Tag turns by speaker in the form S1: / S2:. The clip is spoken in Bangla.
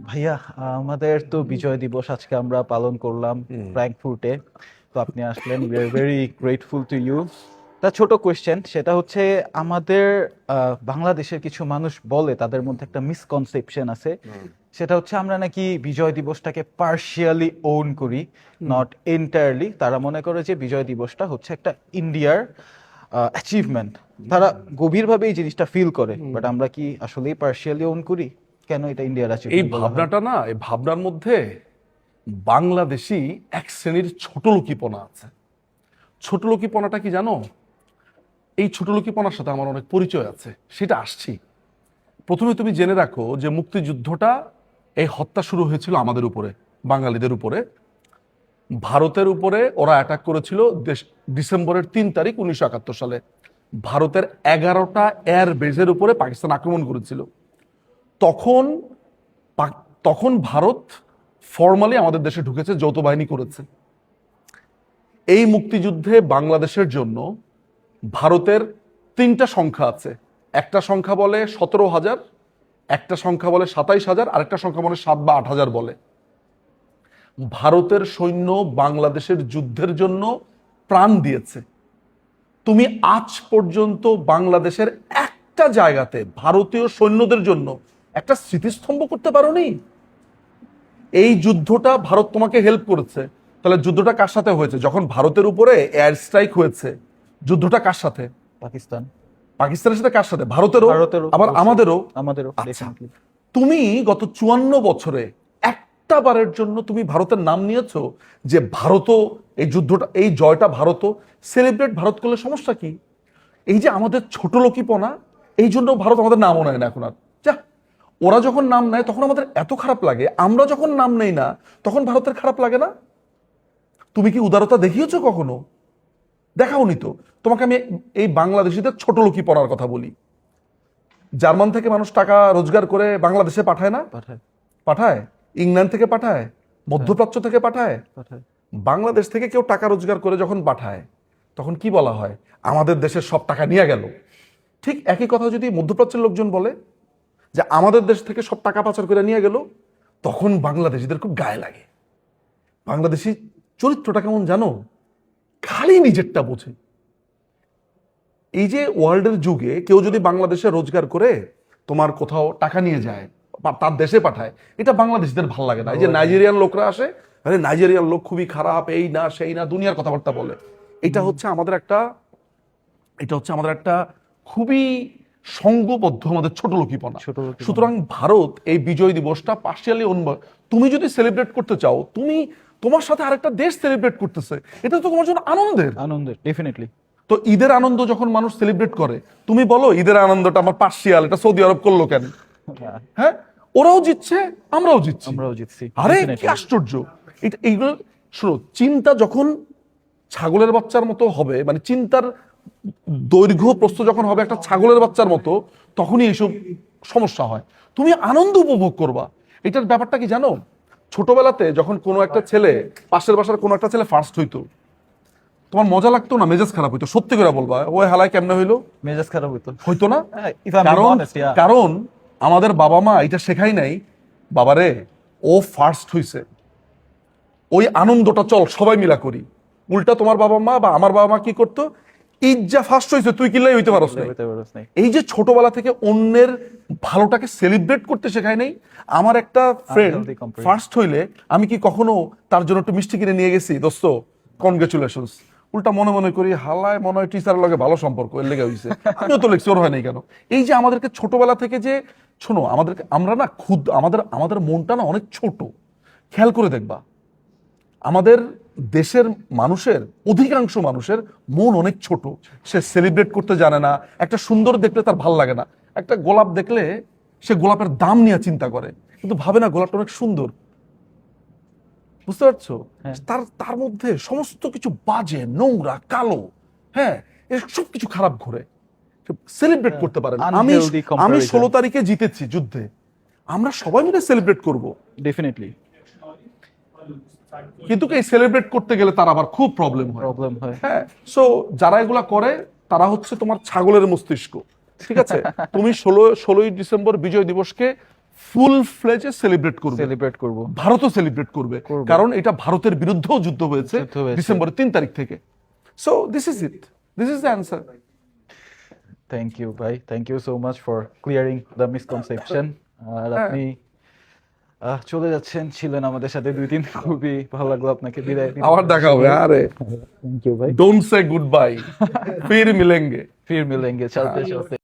S1: ভাইয়া, আমাদের তো বিজয় দিবস আজকে আমরা পালন করলাম ফ্র্যাঙ্কফুর্টে। তো আপনি আসলেন, we are very grateful to you. তা ছোট কোয়েশ্চেন, সেটা হচ্ছে আমাদের বাংলাদেশের কিছু মানুষ বলে তাদের মধ্যে একটা মিসকনসেপশন আছে, সেটা হচ্ছে আমরা নাকি বিজয় দিবসটাকে পার্শিয়ালি ওন করি, নট এন্টায়ারলি। তারা মনে করে যে বিজয় দিবসটা হচ্ছে একটা ইন্ডিয়ার অ্যাচিভমেন্ট, তারা গভীরভাবে এই জিনিসটা ফিল করে। বাট আমরা কি আসলেই পার্শিয়ালি ওন করি? কেন এটা ইন্ডিয়ার
S2: এই
S1: অ্যাচিভমেন্ট বলা হয়?
S2: ভাবনাটা না, এই ভাবনার মধ্যে বাংলাদেশি এক শ্রেণীর ছোট লোকিপনা আছে। ছোট লোকিপনাটা কি জানো? এই ছোট লোকিপনার সাথে আমার অনেক পরিচয় আছে, সেটা আসছি। প্রথমে তুমি জেনে রাখো যে মুক্তিযুদ্ধটা, এই হত্যা শুরু হয়েছিল আমাদের উপরে, বাঙালিদের উপরে। ভারতের উপরে ওরা অ্যাটাক করেছিল ডিসেম্বরের 3 তারিখ 1971 সালে। ভারতের 11টা এয়ার বেজের উপরে পাকিস্তান আক্রমণ করেছিল। তখন তখন ভারত ফর্মালি আমাদের দেশে ঢুকেছে, যৌথ বাহিনী করেছে। এই মুক্তিযুদ্ধে বাংলাদেশের জন্য ভারতের 3টা সংখ্যা আছে। একটা সংখ্যা বলে 17,000, একটা সংখ্যা বলে 27,000, আরেকটা সংখ্যা বলে 7 বা 8,000 বলে। ভারতের সৈন্য বাংলাদেশের যুদ্ধের জন্য প্রাণ দিয়েছে। তুমি আজ পর্যন্ত বাংলাদেশের একটা জায়গাতে ভারতীয় সৈন্যদের জন্য একটা স্মৃতিস্তম্ভ করতে পারোনি। এই যুদ্ধটা ভারত তোমাকে হেল্প করেছে, তাহলে যুদ্ধটা কার সাথে হয়েছে? যখন ভারতের উপরে এয়ার স্ট্রাইক হয়েছে, যুদ্ধটা কার সাথে?
S1: পাকিস্তান।
S2: পাকিস্তানের সাথে কার সাথে? ভারতেরও, আবার আমাদেরও। আচ্ছা, তুমি গত 54 বছরে একটা বারের জন্য তুমি ভারতের নাম নিয়েছো যে ভারতও এই যুদ্ধটা, এই জয়টা ভারতও সেলিব্রেট ভারত করলে সমস্যা কি? এই যে আমাদের ছোট লোকিপনা, এই জন্য ভারত আমাদের নামও নেয় না এখন আর। যা, ওরা যখন নাম নেয় তখন আমাদের এত খারাপ লাগে, আমরা যখন নাম নেই না তখন ভারতের খারাপ লাগে না? তুমি কি উদারতা দেখিয়েছো কখনো? দেখাওনি তো। তোমাকে আমি এই বাংলাদেশিদের ছোট লোকিপনার কথা বলি। জার্মান থেকে মানুষ টাকা রোজগার করে বাংলাদেশে পাঠায় না? পাঠায়। ইংল্যান্ড থেকে পাঠায়, মধ্যপ্রাচ্য থেকে পাঠায়। বাংলাদেশ থেকে কেউ টাকা রোজগার করে যখন পাঠায় তখন কি বলা হয়? আমাদের দেশের সব টাকা নিয়ে গেল। ঠিক একই কথা যদি মধ্যপ্রাচ্যের লোকজন বলে যে আমাদের দেশ থেকে সব টাকা পাচার করে নিয়ে গেল, তখন বাংলাদেশিদের খুব গায়ে লাগে। বাংলাদেশি চরিত্রটা কেমন জানো? খালি নিজেরটা বোঝে। এই যে ওয়ার্ল্ডের যুগে কেউ যদি বাংলাদেশে রোজগার করে তোমার কোথাও টাকা নিয়ে যায়, তার দেশে পাঠায়, এটা বাংলাদেশিদের ভালো লাগে না। এই যে নাইজেরিয়ান লোকরা আসে, আরে নাইজেরিয়ান লোক খুবই খারাপ, এই না সেই না, দুনিয়ার কথাবার্তা বলে। এটা হচ্ছে আমাদের একটা খুবই সঙ্গবদ্ধ আমাদের ছোট লোকিপনা। সুতরাং ভারত এই বিজয় দিবসটা পার্শিয়ালি তুমি যদি সেলিব্রেট করতে চাও, তুমি তোমার সাথে আরেকটা দেশ সেলিব্রেট করতেছে, এটা তো তোমার জন্য আনন্দের।
S1: ডেফিনেটলি।
S2: তো ঈদের আনন্দ যখন মানুষ সেলিব্রেট করে, তুমি বলো ঈদের আনন্দটা আমার পার্শিয়াল, এটা সৌদি আরব করলো কেন? হ্যাঁ, ওরাও জিতছে, আমরাও জিতছি। আরে কি আশ্চর্য! এইগুলো শোনো, চিন্তা যখন ছাগলের বাচ্চার মতো হবে, মানে চিন্তার দৈর্ঘ্য প্রস্থ যখন হবে একটা ছাগলের বাচ্চার মতো, তখনই এইসব সমস্যা হয়। তুমি আনন্দ উপভোগ করবা। এটার ব্যাপারটা কি জানো? ছোটবেলাতে যখন কোনো একটা ছেলে, পাশের বাসার কোনো একটা ছেলে ফার্স্ট হইতো, তোমার মজা লাগতো না? মেজাজ খারাপ হইতো? সত্যি করে বলবা, ওই হালায় কেমনে হইলো?
S1: মেজাজ খারাপ হইতো
S2: না? কারণ আমাদের বাবা মা এটা শেখাই নাই, বাবারে ও ফার্স্ট হইছে, ওই আনন্দটা চল সবাই মিলা করি। উল্টা তোমার বাবা মা বা আমার বাবা মা কি করতো? ইজ্জা ফার্স্ট হইছে, তুই কিল্লাই হইতে পারস না। এই যে ছোটবেলা থেকে অন্যের ভালোটাকে সেলিব্রেট করতে শেখায় নাই। আমার একটা ফ্রেন্ড ফার্স্ট হইলে আমি কি কখনো তার জন্য একটু মিষ্টি কিনে নিয়ে গেছি? দোস্ত কনগ্রেচুলেশনস। উল্টা মনে মনে করি, হালায় মনে হয় টিচারের লগে ভালো সম্পর্ক, এর লেগে হইছে, আমিও তো লেকচার হয় নাই কেন? এই যে আমাদেরকে ছোটবেলা থেকে যে, শোনো, আমরা না আমাদের মনটা না অনেক ছোট। খেয়াল করে দেখবা, আমাদের দেশের মানুষের, অধিকাংশ মানুষের মন অনেক ছোট। সে সেলিব্রেট করতে জানে না। একটা সুন্দর দেখলে তার ভাল লাগে না। একটা গোলাপ দেখলে সে গোলাপের দাম নিয়ে চিন্তা করে, কিন্তু ভাবে না গোলাপটা অনেক সুন্দর। বুঝতে পারছো? তার মধ্যে সমস্ত কিছু বাজে, নোংরা, কালো, হ্যাঁ, সব কিছু খারাপ ঘুরে। সেলিব্রেট করতে পারে না। আমি 16 তারিখে জিতেছি যুদ্ধে, আমরা সবাই মিলে সেলিব্রেট করব
S1: ডেফিনেটলি,
S2: কিন্তু এই সেলিব্রেট করতে গেলে তার আবার খুব প্রবলেম হয়। হ্যাঁ, সো যারা এগুলা করে তারা হচ্ছে তোমার ছাগলের মস্তিষ্ক। ঠিক আছে? তুমি 16ই ডিসেম্বর বিজয় দিবসকে ফুল ফ্লেজে সেলিব্রেট করবে,
S1: সেলিব্রেট করব।
S2: ভারতও সেলিব্রেট করবে, কারণ এটা ভারতের বিরুদ্ধেও যুদ্ধ হয়েছে ডিসেম্বরের 3 তারিখ থেকে। So this is it, this is the answer.
S1: Thank you ভাই, thank you so much for clearing the misconception. আর আপনি চলে যাচ্ছেন, ছিলেন আমাদের সাথে 2 দিন, খুবই ভালো লাগলো আপনাকে বিদায় নিতে।
S2: আবার দেখা হবে। আরে
S1: থ্যাংক ইউ ভাই,
S2: ডোন্ট সে গুড বাই, ফির মিলেঙ্গে।
S1: फिर मिलेंगे, चलते चलते।